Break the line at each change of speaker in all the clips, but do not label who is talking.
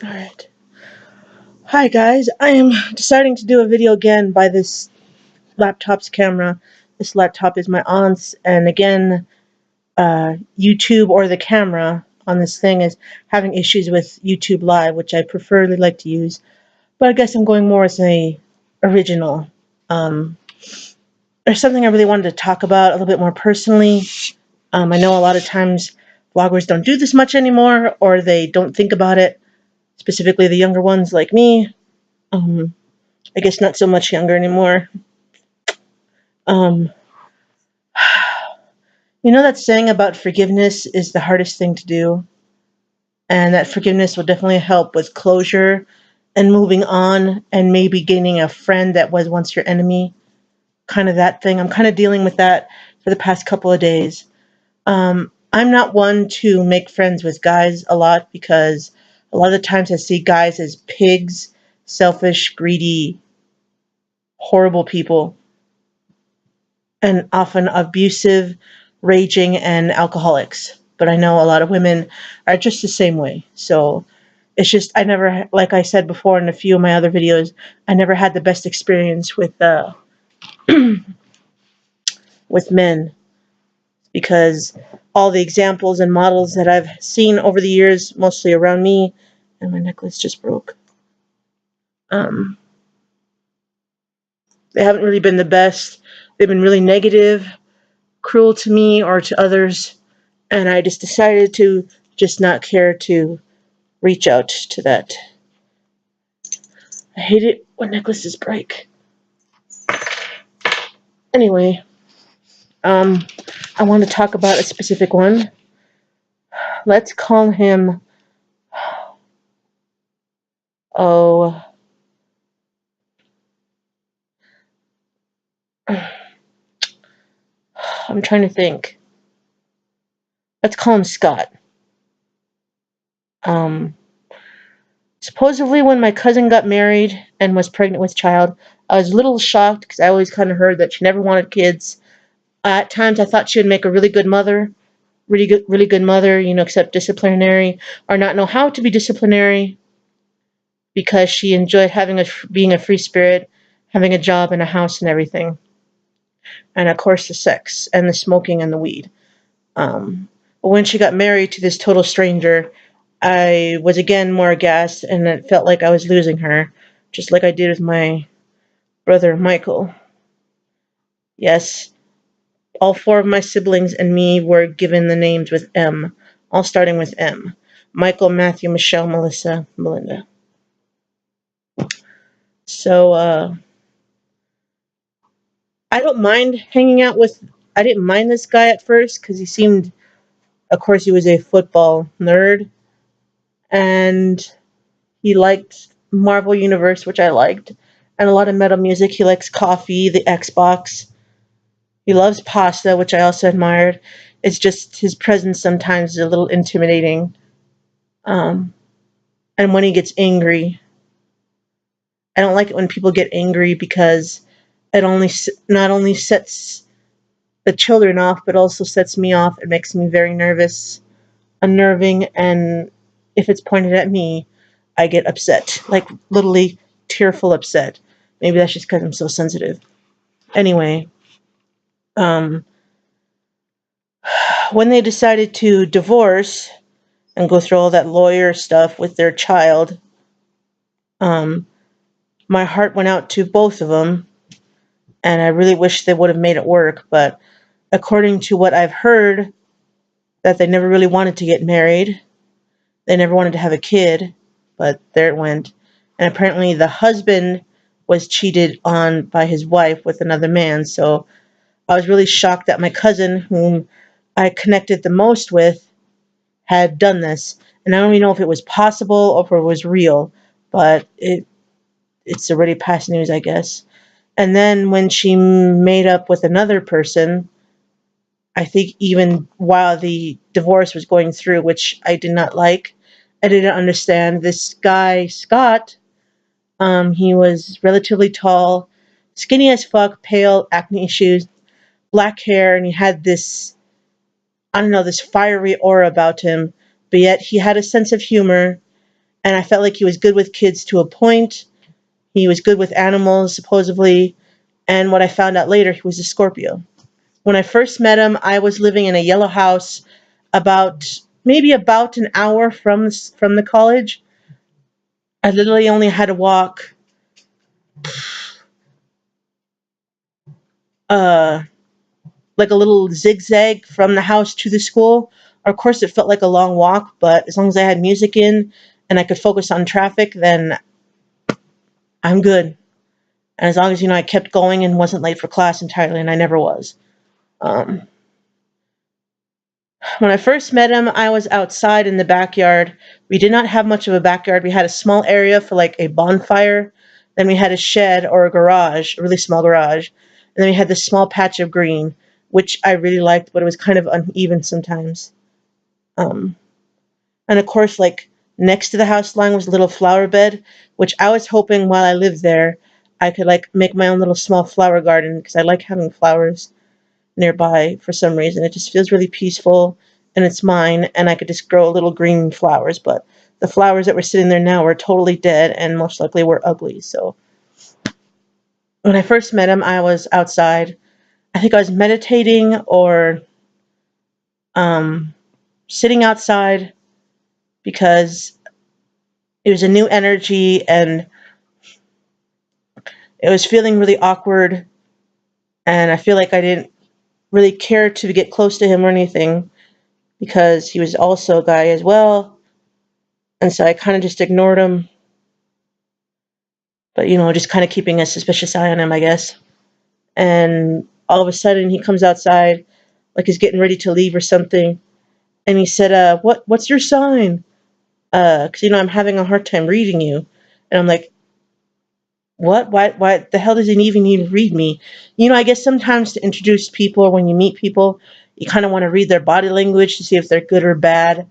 Alright. Hi guys, I am deciding to do a video again by this laptop's camera. This laptop is my aunt's, and again, YouTube or the camera on this thing is having issues with YouTube Live, which I preferably like to use. But I guess I'm going more as a original. Um, there's something I really wanted to talk about a little bit more personally. I know a lot of times vloggers don't do this much anymore, or they don't think about it, specifically the younger ones like me. I guess not so much younger anymore. Um, you know that saying about forgiveness is the hardest thing to do, and that forgiveness will definitely help with closure and moving on and maybe gaining a friend that was once your enemy. Kind of that thing. I'm kind of dealing with that for the past couple of days. I'm not one to make friends with guys a lot because a lot of the times I see guys as pigs, selfish, greedy, horrible people, and often abusive, raging, and alcoholics. But I know a lot of women are just the same way. So it's just, I never, like I said before in a few of my other videos, I never had the best experience with men because all the examples and models that I've seen over the years, mostly around me, and my necklace just broke. Um, they haven't really been the best. They've been really negative, cruel to me or to others, and I just decided to just not care to reach out to that. I hate it when necklaces break. Anyway, I want to talk about a specific one. Let's call him, oh, I'm trying to think. Let's call him Scott. Um, Supposedly, when my cousin got married and was pregnant with child, I was a little shocked because I always kind of heard that she never wanted kids. At times, I thought she would make a really good mother, really good mother, except disciplinary or not know how to be disciplinary because she enjoyed being a free spirit, having a job and a house and everything, and of course the sex and the smoking and the weed. But when she got married to this total stranger, I was again more aghast, and it felt like I was losing her, just like I did with my brother Michael. Yes, all four of my siblings and me were given the names with M, all starting with M. Michael, Matthew, Michelle, Melissa, Melinda. So, I don't mind hanging out with. I didn't mind this guy at first because he seemed, of course, he was a football nerd, and he liked Marvel Universe, which I liked, and a lot of metal music. He likes coffee, the Xbox. He loves pasta, which I also admired. It's just his presence sometimes is a little intimidating. Um, and when he gets angry, I don't like it when people get angry because it only not only sets the children off, but also sets me off. It makes me very nervous, unnerving, and if it's pointed at me, I get upset, like literally tearful upset. Maybe that's just because I'm so sensitive. Anyway, um, when they decided to divorce and go through all that lawyer stuff with their child, um, my heart went out to both of them, and I really wish they would have made it work. But according to what I've heard, that they never really wanted to get married. They never wanted to have a kid, but there it went. And apparently the husband was cheated on by his wife with another man. So I was really shocked that my cousin, whom I connected the most with, had done this. And I don't even know if it was possible or if it was real, but it's already past news, I guess. And then when she made up with another person, I think even while the divorce was going through, which I did not like, I didn't understand. This guy, Scott, he was relatively tall, skinny as fuck, pale, acne issues, black hair, and he had this, I don't know, this fiery aura about him, but yet he had a sense of humor, and I felt like he was good with kids to a point. He was good with animals, supposedly, and what I found out later, he was a Scorpio. When I first met him, I was living in a yellow house about an hour from the college. I literally only had to walk uh like a little zigzag from the house to the school. Of course, it felt like a long walk, but as long as I had music in and I could focus on traffic, then I'm good. And as long as I kept going and wasn't late for class entirely, and I never was. Um, when I first met him, I was outside in the backyard. We did not have much of a backyard. We had a small area for like a bonfire. Then we had a shed or a garage, a really small garage. And then we had this small patch of green, which I really liked, but it was kind of uneven sometimes. Um, and of course, like next to the house line was a little flower bed, which I was hoping while I lived there, I could like make my own little small flower garden because I like having flowers nearby for some reason. It just feels really peaceful and it's mine, and I could just grow little green flowers. But the flowers that were sitting there now were totally dead and most likely were ugly. So when I first met him, I was outside. I think I was meditating or um, sitting outside because it was a new energy and it was feeling really awkward. And I feel like I didn't really care to get close to him or anything because he was also a guy as well. And so I kind of just ignored him. But, just kind of keeping a suspicious eye on him, I guess. And all of a sudden he comes outside like he's getting ready to leave or something. And he said, what's your sign? Because, I'm having a hard time reading you. And I'm like, what? Why the hell does he even need to read me? I guess sometimes to introduce people or when you meet people, you kind of want to read their body language to see if they're good or bad,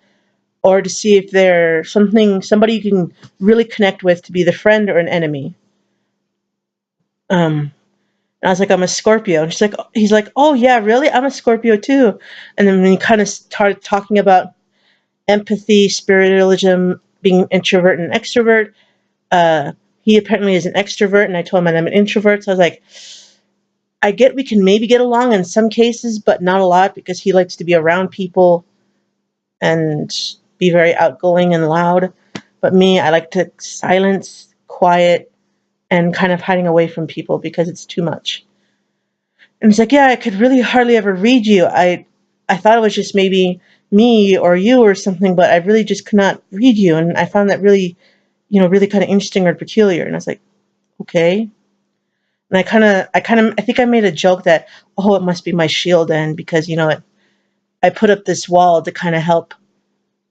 or to see if they're somebody you can really connect with to be the friend or an enemy. And I was like, I'm a Scorpio. And he's like, oh yeah, really? I'm a Scorpio too. And then when he kind of started talking about empathy, spiritualism, being introvert and extrovert, he apparently is an extrovert, and I told him I'm an introvert. So I was like, I get we can maybe get along in some cases, but not a lot because he likes to be around people and be very outgoing and loud. But me, I like to silence, quiet, and kind of hiding away from people because it's too much. And he's like, yeah, I could really hardly ever read you. I thought it was just maybe me or you or something, but I really just could not read you. And I found that really, really kind of interesting or peculiar. And I was like, okay. And I think I made a joke that, oh, it must be my shield then because, I put up this wall to kind of help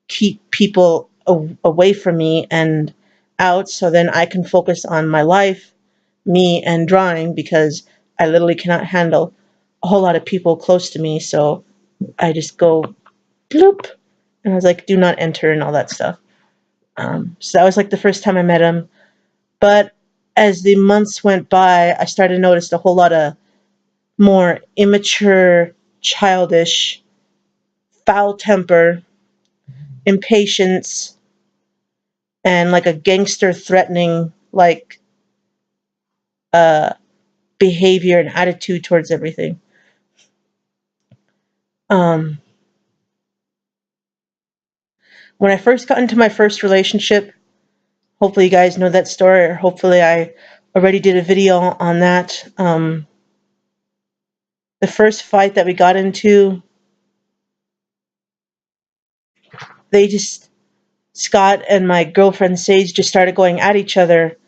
keep people away from me and out so then I can focus on my life, me, and drawing because I literally cannot handle a whole lot of people close to me. So I just go bloop. And I was like, do not enter and all that stuff. So that was like the first time I met him. But as the months went by, I started to notice a whole lot of more immature, childish, foul temper, impatience, and like a gangster threatening like uh, behavior and attitude towards everything. Um, when I first got into my first relationship, hopefully you guys know that story, or hopefully I already did a video on that. The first fight that we got into, they just, Scott and my girlfriend Sage just started going at each other.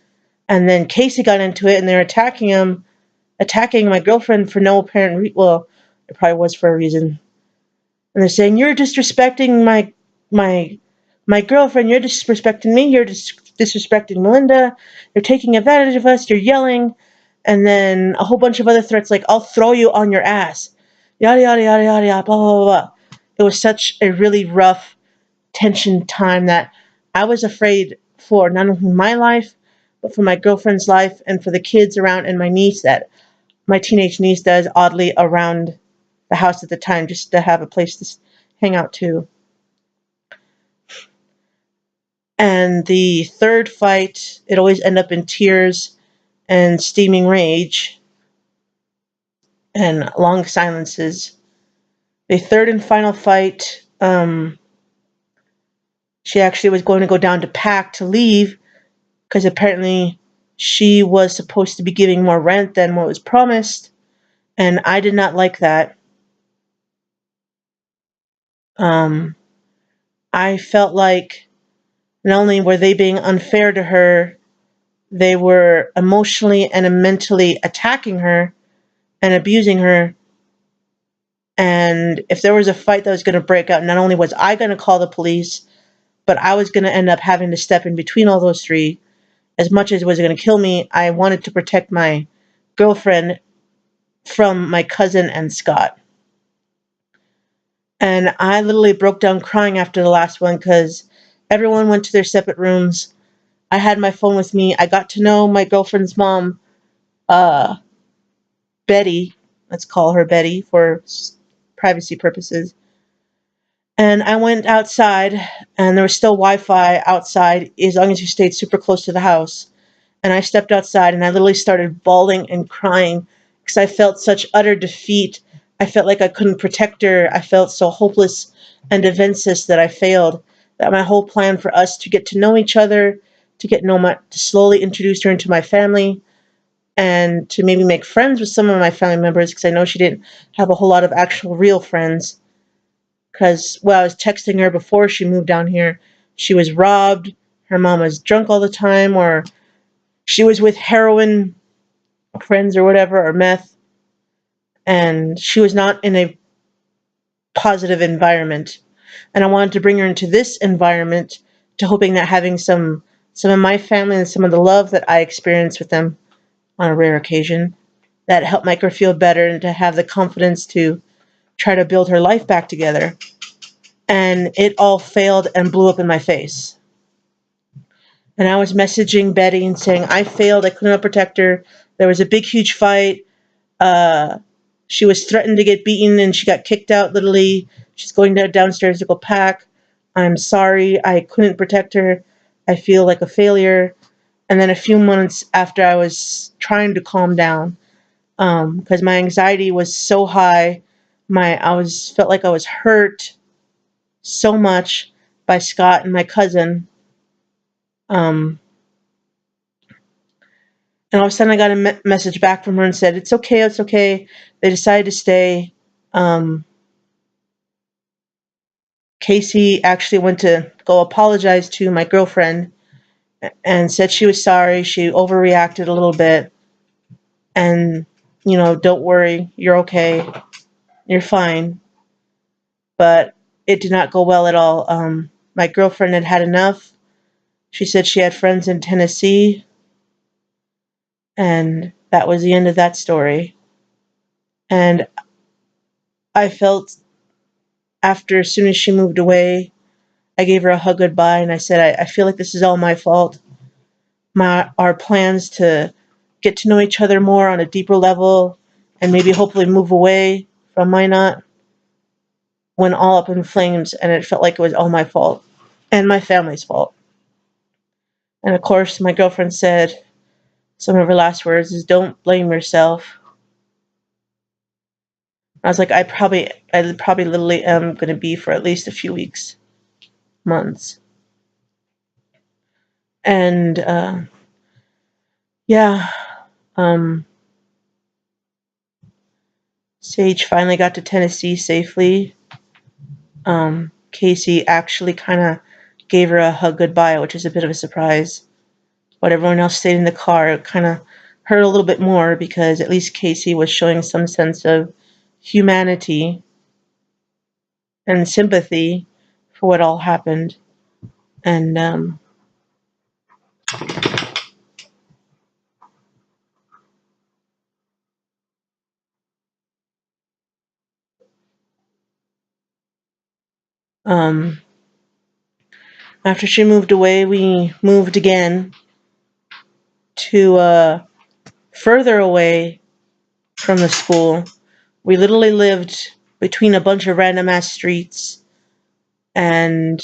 And then Casey got into it and they're attacking my girlfriend for no apparent well, it probably was for a reason. And they're saying, you're disrespecting my my girlfriend, you're disrespecting me, you're disrespecting Melinda, you're taking advantage of us, you're yelling, and then a whole bunch of other threats like, I'll throw you on your ass. Yada yada yada yada yada blah blah blah. It was such a really rough tension time that I was afraid for not only my life, but for my girlfriend's life and for the kids around and my niece that my teenage niece does oddly around the house at the time just to have a place to hang out to. And the third fight, it always ended up in tears and steaming rage and long silences. The third and final fight, she actually was going to go down to pack to leave because apparently she was supposed to be giving more rent than what was promised, and I did not like that. Um, I felt like not only were they being unfair to her, they were emotionally and mentally attacking her and abusing her. And if there was a fight that was going to break out, not only was I going to call the police, but I was going to end up having to step in between all those three. As much as it was going to kill me, I wanted to protect my girlfriend from my cousin and Scott. And I literally broke down crying after the last one because everyone went to their separate rooms. I had my phone with me. I got to know my girlfriend's mom, uh, Betty. Let's call her Betty for privacy purposes. And I went outside, and there was still Wi-Fi outside as long as you stayed super close to the house. And I stepped outside, and I literally started bawling and crying because I felt such utter defeat. I felt like I couldn't protect her. I felt so hopeless and defenseless that I failed. That my whole plan for us to get to know each other, to slowly introduce her into my family, and to maybe make friends with some of my family members because I know she didn't have a whole lot of actual real friends. Because while I was texting her before she moved down here, she was robbed, her mom was drunk all the time, or she was with heroin friends or whatever, or meth, and she was not in a positive environment. And I wanted to bring her into this environment to hoping that having some of my family and some of the love that I experienced with them on a rare occasion, that helped make her feel better and to have the confidence to try to build her life back together. And it all failed and blew up in my face. And I was messaging Betty and saying, I failed, I couldn't protect her. There was a big, huge fight. Uh, she was threatened to get beaten and she got kicked out literally. She's going downstairs to go pack. I'm sorry, I couldn't protect her. I feel like a failure. And then a few months after I was trying to calm down, because my anxiety was so high, felt like I was hurt so much by Scott and my cousin. Um, and all of a sudden I got a message back from her and said, it's okay, it's okay. They decided to stay. Um, Casey actually went to go apologize to my girlfriend and said she was sorry. She overreacted a little bit. And, don't worry, you're okay. You're fine. But it did not go well at all. My girlfriend had had enough. She said she had friends in Tennessee. And that was the end of that story. And I felt after, as soon as she moved away, I gave her a hug goodbye and I said, I feel like this is all my fault. Our plans to get to know each other more on a deeper level and maybe hopefully move away from Minot went all up in flames, and it felt like it was all my fault and my family's fault. And of course, my girlfriend said some of her last words is, don't blame yourself. I was like, I probably literally am going to be for at least a few weeks, months. And, yeah, um, Sage finally got to Tennessee safely. Casey actually kind of gave her a hug goodbye, which is a bit of a surprise. But everyone else stayed in the car. It kind of hurt a little bit more because at least Casey was showing some sense of humanity and sympathy for what all happened. And um, after she moved away, we moved again to further away from the school. We literally lived between a bunch of random ass streets, and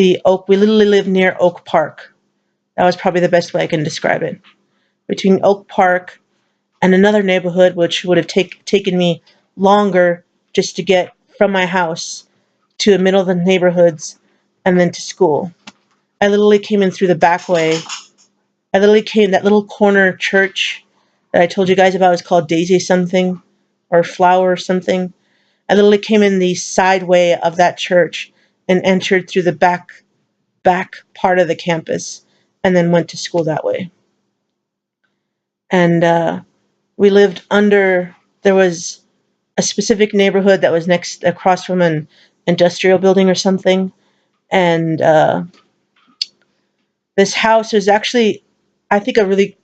We literally lived near Oak Park. That was probably the best way I can describe it. Between Oak Park and another neighborhood, which would have taken me longer just to get from my house to the middle of the neighborhoods and then to school. I literally came in through the back way. I literally came that little corner church that I told you guys about was called Daisy something or Flower or something. I literally came in the side way of that church and entered through the back part of the campus and then went to school that way. And we lived under, there was a specific neighborhood that was across from an industrial building or something. And this house was actually, I think,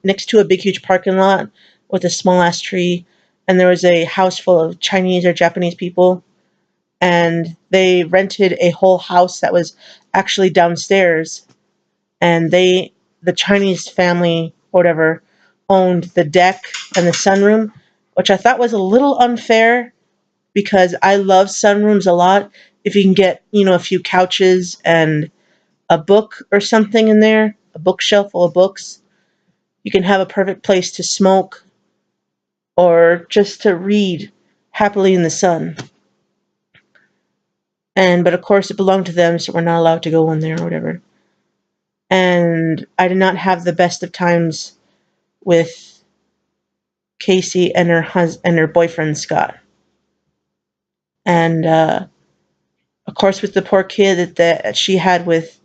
next to a big, huge parking lot with a small ass tree. And there was a house full of Chinese or Japanese people. And they rented a whole house that was actually downstairs. And the Chinese family, or whatever, owned the deck and the sunroom, which I thought was a little unfair because I love sunrooms a lot. If you can get, a few couches and a book or something in there, a bookshelf full of books, you can have a perfect place to smoke or just to read happily in the sun. But of course it belonged to them, so we're not allowed to go in there or whatever. And I did not have the best of times with Casey and her boyfriend Scott. And of course, with the poor kid that she had with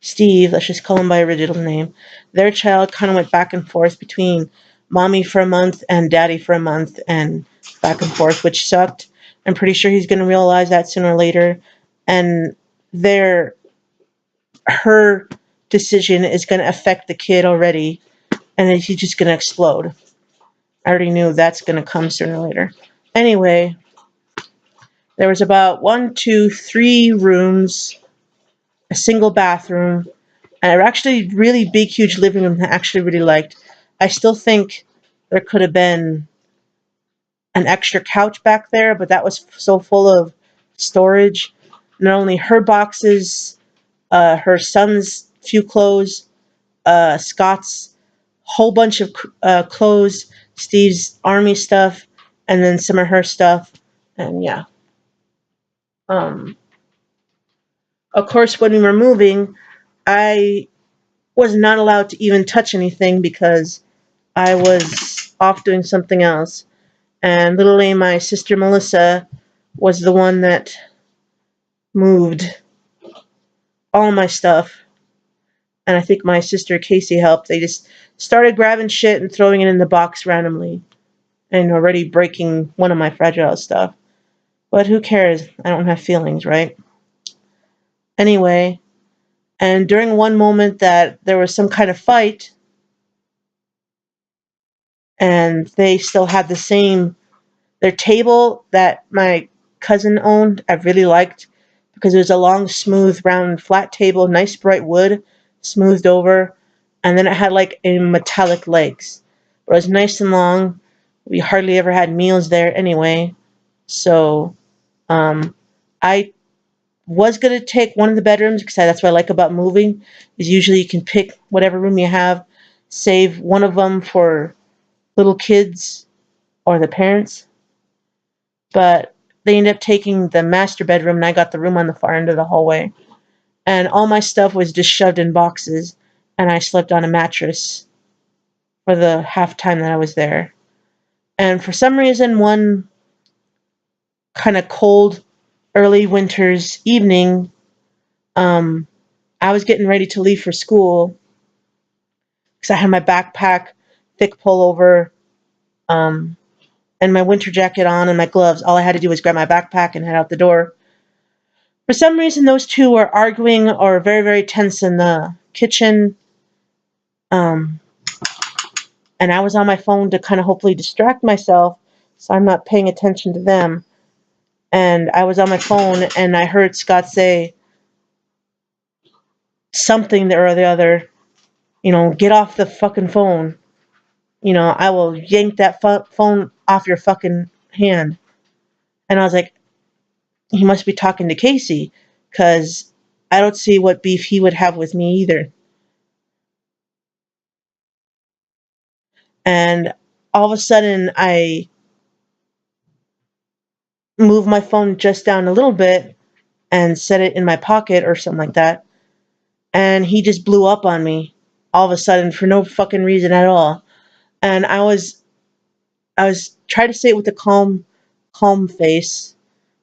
Steve, let's just call him by original name, their child kind of went back and forth between mommy for a month and daddy for a month and back and forth, which sucked. I'm pretty sure he's going to realize that sooner or later. And her decision is going to affect the kid already, and then he's just going to explode. I already knew that's going to come sooner or later. Anyway, there was about 1, 2, 3 rooms, a single bathroom, and actually really big, huge living room that I actually really liked. I still think there could have been an extra couch back there, but that was so full of storage. Not only her boxes, her son's few clothes, Scott's whole bunch of clothes, Steve's army stuff, and then some of her stuff. And yeah. Of course, when we were moving, I was not allowed to even touch anything because I was off doing something else. And literally my sister Melissa was the one that moved all my stuff. And I think my sister Casey helped. They just started grabbing shit and throwing it in the box randomly. And already breaking one of my fragile stuff. But who cares? I don't have feelings, right? Anyway, and during one moment that there was some kind of fight, and they still had their table that my cousin owned, I really liked, because it was a long, smooth, round, flat table, nice bright wood, smoothed over, and then it had like a metallic legs. But it was nice and long. We hardly ever had meals there anyway, so I was going to take one of the bedrooms because that's what I like about moving is usually you can pick whatever room you have, save one of them for little kids or the parents. But they ended up taking the master bedroom and I got the room on the far end of the hallway. And all my stuff was just shoved in boxes and I slept on a mattress for the half time that I was there. And for some reason, one kind of cold early winter's evening, I was getting ready to leave for school because I had my backpack, thick pullover, and my winter jacket on and my gloves. All I had to do was grab my backpack and head out the door. For some reason, those two were arguing or very, very tense in the kitchen. And I was on my phone to kind of hopefully distract myself so I'm not paying attention to them. And I was on my phone and I heard Scott say something or the other, get off the fucking phone. I will yank that phone off your fucking hand. And I was like, he must be talking to Casey, because I don't see what beef he would have with me either. And all of a sudden, I moved my phone just down a little bit and set it in my pocket or something like that. And he just blew up on me all of a sudden for no fucking reason at all. And I was trying to say it with a calm face,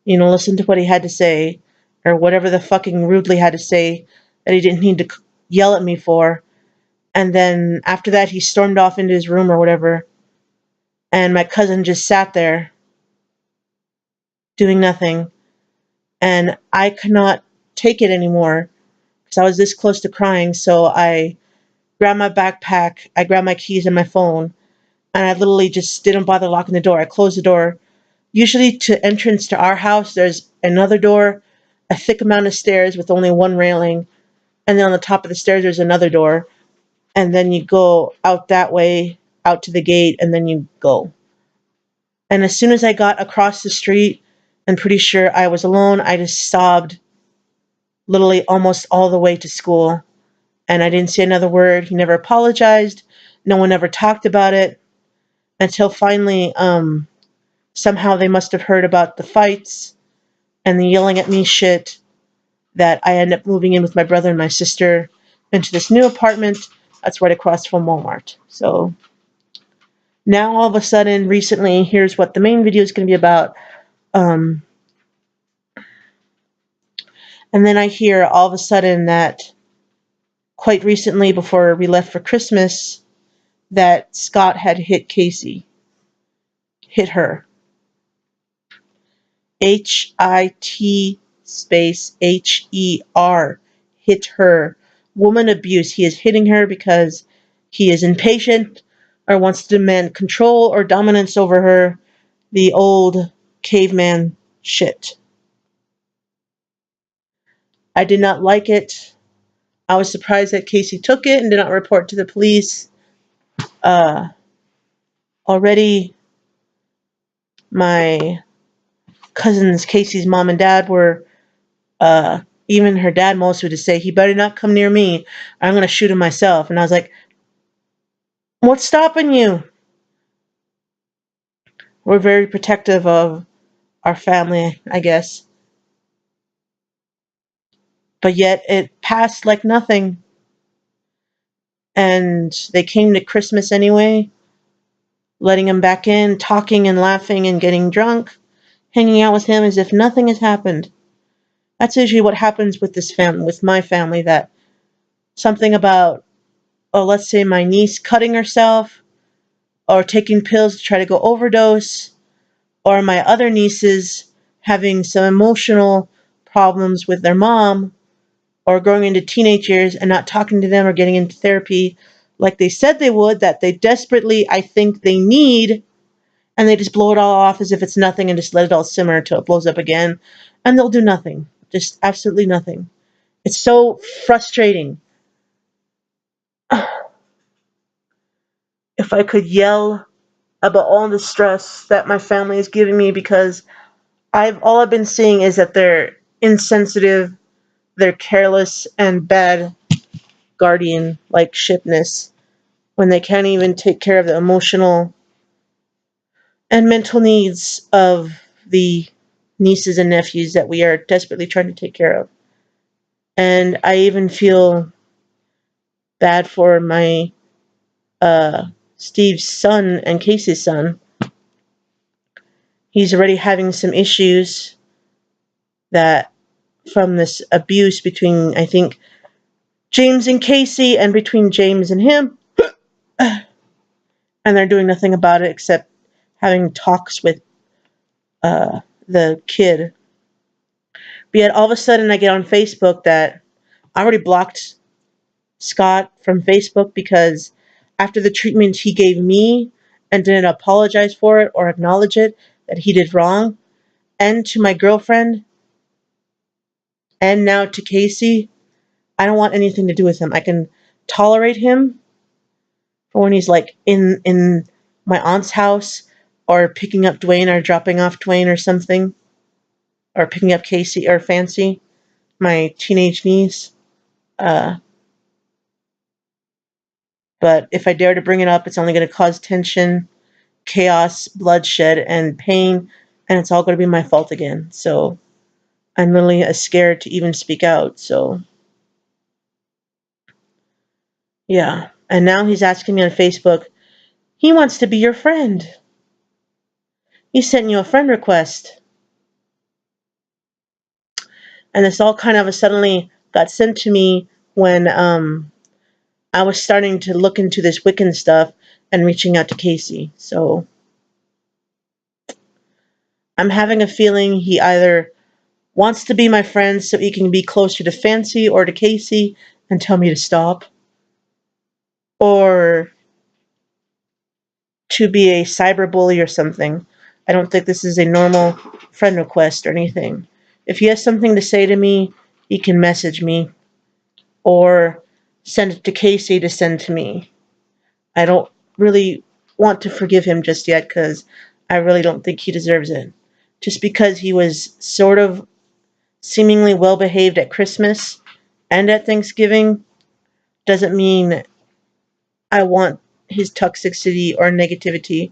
listen to what he had to say, or whatever the fucking rudely had to say that he didn't need to yell at me for. And then after that, he stormed off into his room or whatever. And my cousin just sat there doing nothing. And I could not take it anymore because I was this close to crying. So I grabbed my backpack, I grabbed my keys and my phone, and I literally just didn't bother locking the door. I closed the door. Usually, to entrance to our house, there's another door, a thick amount of stairs with only one railing, and then on the top of the stairs, there's another door. And then you go out that way, out to the gate, and then you go. And as soon as I got across the street and pretty sure I was alone, I just sobbed literally almost all the way to school. And I didn't say another word. He never apologized. No one ever talked about it until finally, somehow they must have heard about the fights and the yelling at me shit, that I ended up moving in with my brother and my sister into this new apartment that's right across from Walmart. So now all of a sudden, recently, here's what the main video is going to be about. Um, and then I hear all of a sudden that quite recently, before we left for Christmas, that Scott had hit Casey, hit her. HIT space HER, hit her. Woman abuse. He is hitting her because he is impatient or wants to demand control or dominance over her. The old caveman shit. I did not like it. I was surprised that Casey took it and did not report to the police. Uh, Already, my cousins, Casey's mom and dad, were, even her dad most would just say, he better not come near me. I'm going to shoot him myself. And I was like, what's stopping you? We're very protective of our family, I guess. But yet it passed like nothing. And they came to Christmas anyway, letting him back in, talking and laughing and getting drunk, hanging out with him as if nothing has happened. That's usually what happens with this family, with my family, that something about, oh, let's say my niece cutting herself, or taking pills to try to go overdose, or my other nieces having some emotional problems with their mom, or growing into teenage years and not talking to them or getting into therapy like they said they would, that they desperately, I think, they need, and they just blow it all off as if it's nothing and just let it all simmer until it blows up again, and they'll do nothing. Just absolutely nothing. It's so frustrating. If I could yell about all the stress that my family is giving me, because all I've been seeing is that they're insensitive, they're careless and bad guardian like shipness, when they can't even take care of the emotional and mental needs of the nieces and nephews that we are desperately trying to take care of. And I even feel bad for my Steve's son and Casey's son. He's already having some issues that from this abuse between, I think, James and Casey, and between James and him. And they're doing nothing about it except having talks with the kid. But yet all of a sudden I get on Facebook that I already blocked Scott from Facebook because after the treatment he gave me and didn't apologize for it or acknowledge it, that he did wrong, and to my girlfriend, and now to Casey, I don't want anything to do with him. I can tolerate him or when he's like in my aunt's house, or picking up Dwayne or dropping off Dwayne or something, or picking up Casey or Fancy, my teenage niece. Uh, but if I dare to bring it up, it's only going to cause tension, chaos, bloodshed, and pain, and it's all going to be my fault again. So I'm really scared to even speak out. So yeah. And now he's asking me on Facebook, he wants to be your friend. He sent you a friend request. And this all kind of suddenly got sent to me when I was starting to look into this Wiccan stuff and reaching out to Casey. So I'm having a feeling he either wants to be my friend so he can be closer to Fancy or to Casey and tell me to stop, or to be a cyberbully or something. I don't think this is a normal friend request or anything. If he has something to say to me, he can message me or send it to Casey to send to me. I don't really want to forgive him just yet because I really don't think he deserves it. Just because he was sort of seemingly well behaved at Christmas and at Thanksgiving doesn't mean I want his toxicity or negativity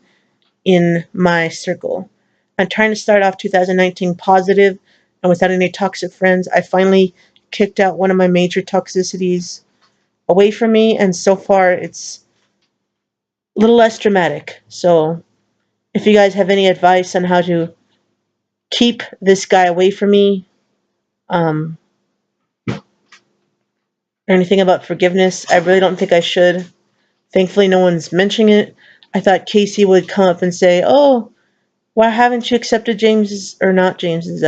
in my circle. I'm trying to start off 2019 positive and without any toxic friends. I finally kicked out one of my major toxicities away from me, and so far it's a little less dramatic. So if you guys have any advice on how to keep this guy away from me, or anything about forgiveness, I really don't think I should. Thankfully, no one's mentioning it. I thought Casey would come up and say, "Oh, why haven't you accepted James's or not James's?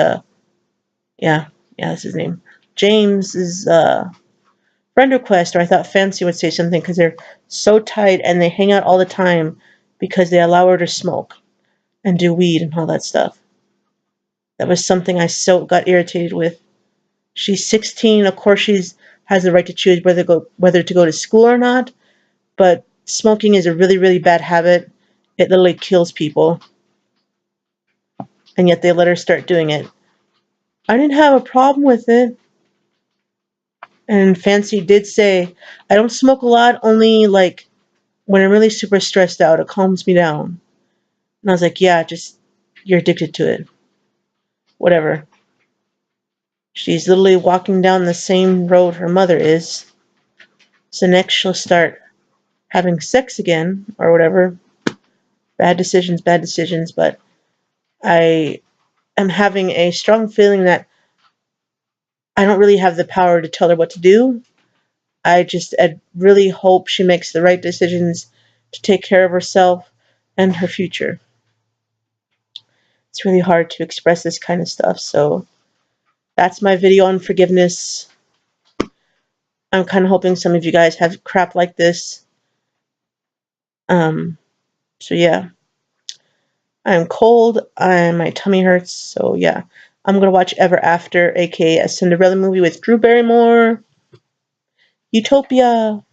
Yeah, that's his name. James's friend request." Or I thought Fancy would say something because they're so tight and they hang out all the time because they allow her to smoke and do weed and all that stuff. That was something I so got irritated with. She's 16. Of course, she's has the right to choose whether to go to school or not. But smoking is a really, really bad habit. It literally kills people, and yet they let her start doing it. I didn't have a problem with it. And Fancy did say, I don't smoke a lot, only like when I'm really super stressed out. It calms me down. And I was like, yeah, just, you're addicted to it. Whatever. She's literally walking down the same road her mother is. So next she'll start having sex again, or whatever. Bad decisions, but I am having a strong feeling that I don't really have the power to tell her what to do. I really hope she makes the right decisions to take care of herself and her future. It's really hard to express this kind of stuff, so that's my video on forgiveness. I'm kind of hoping some of you guys have crap like this. Um, so yeah. I'm cold, and my tummy hurts, so yeah. I'm gonna watch Ever After, aka a Cinderella movie with Drew Barrymore. Utopia.